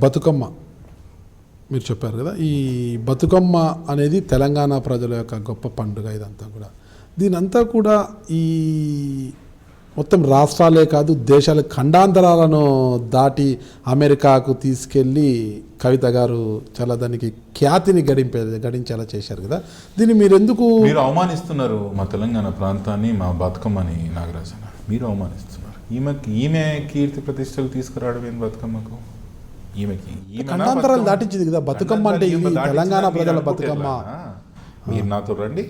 బతుకమ్మ మీరు చెప్పారు కదా, ఈ బతుకమ్మ అనేది తెలంగాణ ప్రజల యొక్క గొప్ప పండుగ. ఇదంతా కూడా దీనంతా కూడా ఈ మొత్తం రాష్ట్రాలే కాదు దేశాల ఖండాంతరాలను అమెరికాకు తీసుకెళ్ళి కవిత గారు చాలా దానికి ఖ్యాతిని గడించేలా చేశారు కదా. దీన్ని మీరు అవమానిస్తున్నారు మా తెలంగాణ ప్రాంతాన్ని, మా బతుకమ్మని? నాగరాజన్న, మీరు అవమానిస్తున్నారు. ఈమె కీర్తి ప్రతిష్టలు తీసుకురావడం ఏంటి బతుకమ్మకు? ఈమెకి ఖండాంతరాలు దాటించింది కదా బతుకమ్మ అంటే. తెలంగాణ ప్రజల బతుకమ్మ. మీరు నాతో రండి,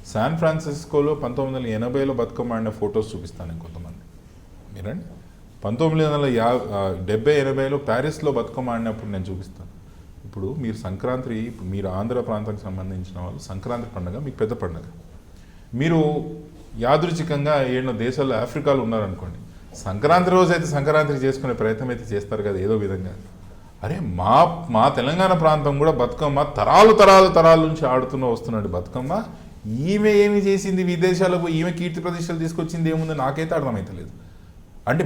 శాన్ ఫ్రాన్సిస్కోలో 1980లో బతుకమ్మ ఆడిన ఫొటోస్ చూపిస్తాను నేను కొంతమంది. మీరండి, 1970-80లో ప్యారిస్లో బతుకమ్మ ఆడినప్పుడు నేను చూపిస్తాను. ఇప్పుడు మీరు సంక్రాంతి, మీరు ఆంధ్ర ప్రాంతానికి సంబంధించిన వాళ్ళు, సంక్రాంతి పండుగ మీకు పెద్ద పండుగ. మీరు యాదృచ్ఛికంగా ఏడో దేశాల్లో ఆఫ్రికాలో ఉన్నారనుకోండి, సంక్రాంతి రోజు అయితే సంక్రాంతి చేసుకునే ప్రయత్నం అయితే చేస్తారు కదా ఏదో విధంగా. అరే మా తెలంగాణ ప్రాంతం కూడా బతుకమ్మ తరాల నుంచి వస్తున్నాడు బతుకమ్మ. ఈమె ఏమి చేసింది విదేశాలకు? ఈమె కీర్తి ప్రతిష్టలు తీసుకొచ్చింది ఏముంది? నాకైతే అర్థమవుతలేదు. అంటే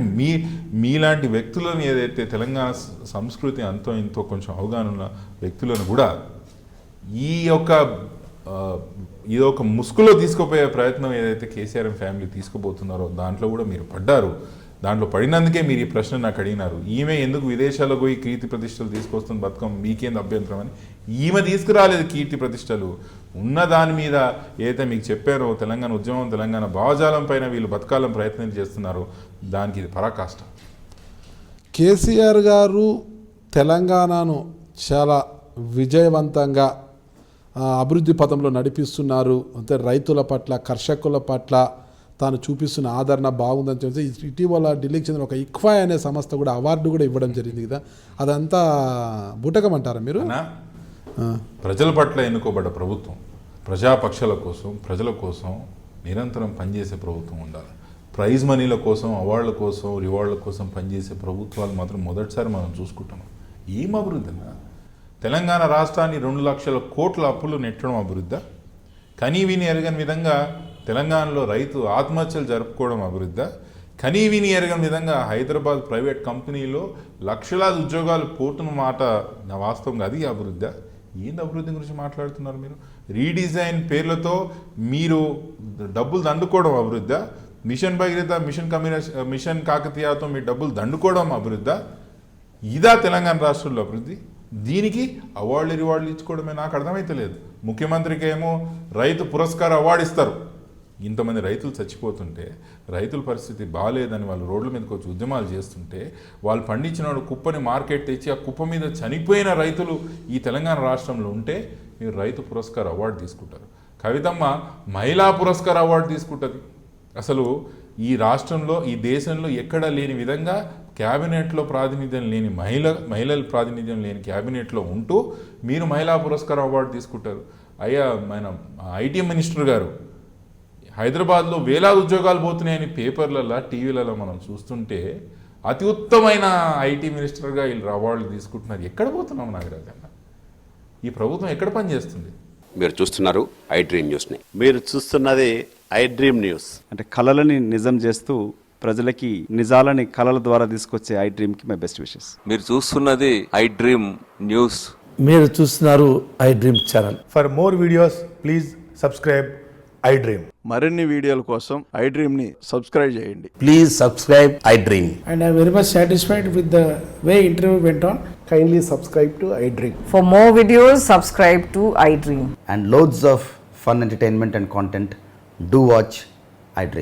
మీలాంటి వ్యక్తులను, ఏదైతే తెలంగాణ సంస్కృతి అంతో ఇంతో కొంచెం అవగాహన ఉన్న వ్యక్తులను కూడా ఈ యొక్క ముసుగులో తీసుకుపోయే ప్రయత్నం ఏదైతే కేసీఆర్ ఫ్యామిలీ తీసుకుపోతున్నారో దాంట్లో కూడా మీరు పడ్డారు. దాంట్లో పడినందుకే మీరు ఈ ప్రశ్న నాకు అడిగినారు. ఈమె ఎందుకు విదేశాలకు పోయి కీర్తి ప్రతిష్టలు తీసుకొస్తుంది బతుకమ్మ, మీకేంది అభ్యంతరం అని. ఈమె తీసుకురాలేదు కీర్తి ప్రతిష్టలు. ఉన్న దాని మీద ఏదైతే మీకు చెప్పారో తెలంగాణ ఉద్యమం, తెలంగాణ భావజాలం పైన వీళ్ళు బతకాలని ప్రయత్నం చేస్తున్నారో దానికి ఇది పరాకాష్ట. కేసీఆర్ గారు తెలంగాణను చాలా విజయవంతంగా అభివృద్ధి పథంలో నడిపిస్తున్నారు. అంటే రైతుల పట్ల, కర్షకుల పట్ల తాను చూపిస్తున్న ఆదరణ బాగుందని చెప్పి ఇటీవల ఢిల్లీకి చెందిన ఒక ఇక్వా అనే సంస్థ కూడా అవార్డు కూడా ఇవ్వడం జరిగింది కదా. అదంతా బూటకం అంటారా మీరు? ప్రజల పట్ల ఎన్నుకోబడ్డ ప్రభుత్వం ప్రజాపక్షాల కోసం, ప్రజల కోసం నిరంతరం పనిచేసే ప్రభుత్వం ఉండాలి. ప్రైజ్ మనీల కోసం, అవార్డుల కోసం, రివార్డుల కోసం పనిచేసే ప్రభుత్వాలు మాత్రం మొదటిసారి మనం చూసుకుంటున్నాం. ఏం అభివృద్ధి అన్నా? తెలంగాణ రాష్ట్రాన్ని 2 లక్షల కోట్ల అప్పులు నెట్టడం అభివృద్ధా? కనీవిని ఎరగని విధంగా తెలంగాణలో రైతు ఆత్మహత్యలు జరుపుకోవడం అభివృద్ధా? కనీవిని ఎరగని విధంగా హైదరాబాద్ ప్రైవేట్ కంపెనీలో లక్షలాది ఉద్యోగాలు పోతున్న మాట వాస్తవంగా అది అభివృద్ధా? ఏంది అభివృద్ధి గురించి మాట్లాడుతున్నారు మీరు? రీడిజైన్ పేర్లతో మీరు డబ్బులు దండుకోవడం అభివృద్ధా? మిషన్ భగీరథ, మిషన్ కాకతీయతో మీ డబ్బులు దండుకోవడం అభివృద్ధా? ఇదా తెలంగాణ రాష్ట్రంలో అభివృద్ధి? దీనికి అవార్డులు రివార్డులు ఇచ్చుకోవడమే నాకు అర్థమైతలేదు. ముఖ్యమంత్రికి ఏమో రైతు పురస్కార అవార్డు ఇస్తారు. ఇంతమంది రైతులు చచ్చిపోతుంటే, రైతుల పరిస్థితి బాగాలేదని వాళ్ళు రోడ్ల మీదకి వచ్చి ఉద్యమాలు చేస్తుంటే, వాళ్ళు పండించిన కుప్పని మార్కెట్ తెచ్చి ఆ కుప్ప మీద చనిపోయిన రైతులు ఈ తెలంగాణ రాష్ట్రంలో ఉంటే మీరు రైతు పురస్కార అవార్డు తీసుకుంటారు. కవితమ్మ మహిళా పురస్కార అవార్డు తీసుకుంటుంది. అసలు ఈ రాష్ట్రంలో, ఈ దేశంలో ఎక్కడా లేని విధంగా క్యాబినెట్లో ప్రాతినిధ్యం లేని మహిళల ప్రాతినిధ్యం లేని క్యాబినెట్లో ఉంటూ మీరు మహిళా పురస్కారం అవార్డు తీసుకుంటారు. అయ్యా, మన ఐటీ మినిస్టర్ గారు హైదరాబాద్లో వేలాది ఉద్యోగాలు పోతున్నాయని పేపర్లలో, టీవీలలో మనం చూస్తుంటే అతి ఉత్తమైన ఐటీ మినిస్టర్గా వీళ్ళు అవార్డులు తీసుకుంటున్నారు. ఎక్కడ పోతున్నాం నాగరాజన్న? ఈ ప్రభుత్వం ఎక్కడ పనిచేస్తుంది? మీరు చూస్తున్నారు ఐ డ్రీమ్ న్యూస్ని. మీరు చూస్తున్నది ఐ డ్రీమ్ న్యూస్. అంటే కళలని నిజం చేస్తూ ప్రజలకి నిజాలని కళల ద్వారా తీసుకొచ్చే ఐ డ్రీమ్కి మై బెస్ట్ విషెస్. మీరు చూస్తున్నది ఐ డ్రీమ్ న్యూస్. మీరు చూస్తున్నారు I dream channel. For more videos please subscribe I dream. మరిన్ని వీడియోల కోసం ఐ డ్రీమ్ని సబ్స్క్రైబ్ చేయండి. Please subscribe I dream. And I'm very much satisfied with the way interview went on. Kindly subscribe to I Dream. For more videos, subscribe to I Dream. And loads of fun entertainment and content. Do watch I Dream.